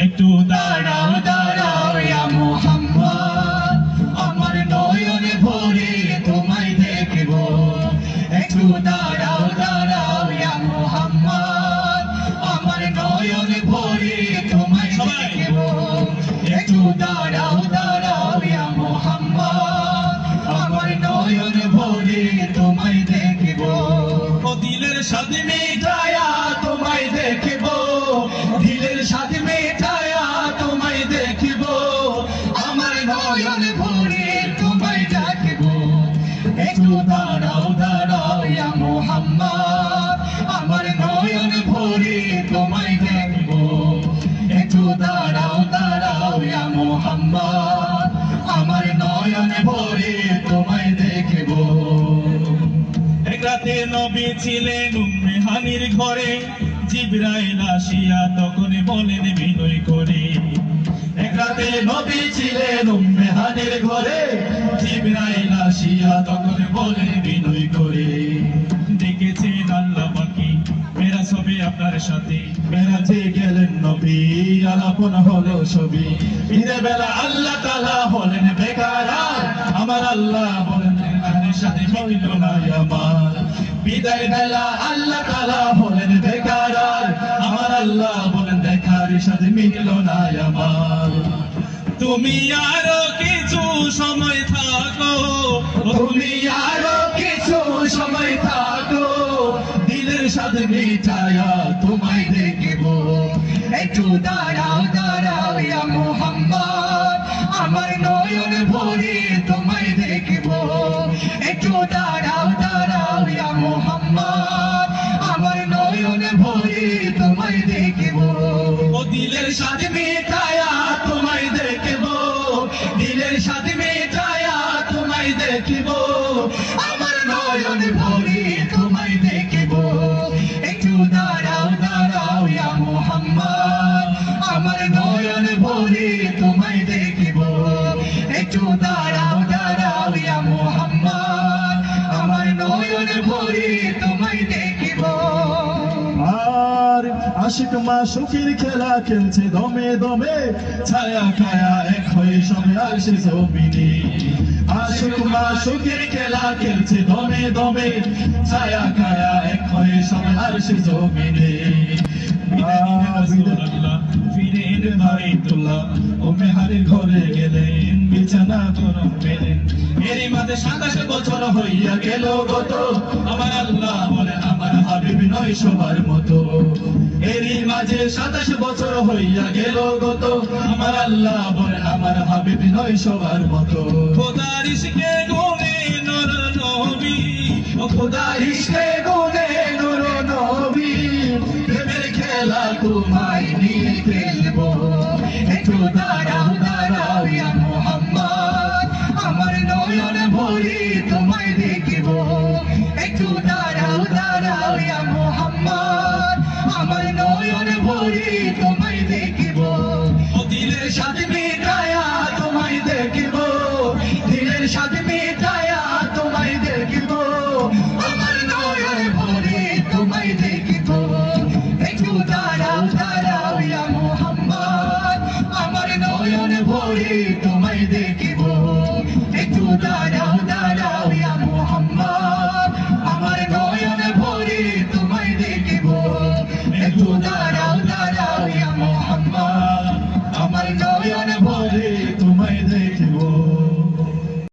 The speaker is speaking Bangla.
একটু দাঁড়াও দাঁড়াও ইয়া মুহাম্মদ, আমার নয়ন ভরে তোমায় দেখব। একটু দাঁড়াও দাঁড়াও ইয়া মুহাম্মদ, আমার নয়ন ভরে তোমায় দেখব। একটু দাঁড়াও দাঁড়াও ইয়া মুহাম্মদ, আমার নয়ন ভরে তোমায় দেখব। ও দিলের স্বাদ মিটায়া তোমায় দেখব, দিলের স্বাদ মিটায়া তোমায় দেখব। আমার নয়ন ভরে তোমায় দেখব। একটু দাঁড়াও দাঁড়াও ইয়া মুহাম্মদ, আমার নয়ন ভরে তোমায় দেখব। একটু দাঁড়াও দাঁড়াও ইয়া মুহাম্মদ, আমার নয়ন ভরে তোমায় দেখব। এক রাতে নবী ছিলেন উম্মে হানির ঘরে, জিবরাইল আসিয়া তখন বলেন বিনয় করে। এক রাতে নবী ছিলেন উম্মে হানির ঘরে, জিবরাইল আসিয়া তখন বলেন বিনয় করে। দেখেছেন আল্লাহ পাকি মেরাজ হবে আপনার সাথে, মেরাজে গেলেন নবী আলাপন হলো ছবি। ঈদের বেলা আল্লাহ তাআলা হলেন বেকার, আমার আল্লাহ বলেন তাদের সাথে মিলল না আমার। বিদায় বেলা আল্লাহ তাআলা হলেন বেকার, আমার আল্লাহ বলেন দেখার সাথে মিলল না আমার। তুমি আরো কিছু সময় থাকো, তুমি আরো কিছু সময় থাকো, দিলের সাথে মিটায়া তোমায় দেখব। একটু দাঁড়াও দাঁড়াও ইয়া মুহাম্মদ, আমার নয়ন ভরে তোমায় দেখব। একটু দাঁড়াও দাঁড়াও ইয়া মুহাম্মদ, আমার নয়ন ভরে তোমায় দেখব। ও দিলের সাথে মিটায়া তোমায় দেখব, দিলের সাথে মিটায়া তোমায় দেখব। আমার নয়ন ভরে তোমায় দেখব। একটু দাঁড়াও দাঁড়াও ইয়া মুহাম্মদ, আমার নয়ন ভরে তোমায় দেখব। একটু দাঁড়াও দাঁড়াও ইয়া মুহাম্মদ, আমার নয়ন ভরে তোমায় দেখব। আর আশিক মাশুকের খেলা খেলছে দমে দমে, ছায়া খায়া এক হয়ে সবে আসে জমিনে। আশিক মাশুকের খেলা খেলছে দমে দমে, ছায়া খায়া এক হয়ে সবে আসে জমিনে। ফিরে এলে বাড়িতুল্লাহ উম্মে হানির ঘরে গেলেন, বিছানা গরম পেলেন। এরই মাঝে 27 বছর হইয়া গেল গত, আমার আল্লাহ বলেন আমার হাবিব নয় সবার মতো। এরই মাঝে 27 বছর হইয়া গেল গত, আমার আল্লাহ বলেন আমার হাবিব নয় সবার মতো। খোদার ইশকে গুনে নূর নবী, ও খোদার ইশকে গুনে নূর নবী, প্রেমের খেলা তোমায় নিয়ে খেলবো। একটু দাঁড়াও দাঁড়াও ইয়া মুহাম্মদ, আমার নয়ন ভরে তোমায় দেখব। একটু দাঁড়াও দাঁড়াও ইয়া মুহাম্মদ, আমার নয়ন ভরে তোমায়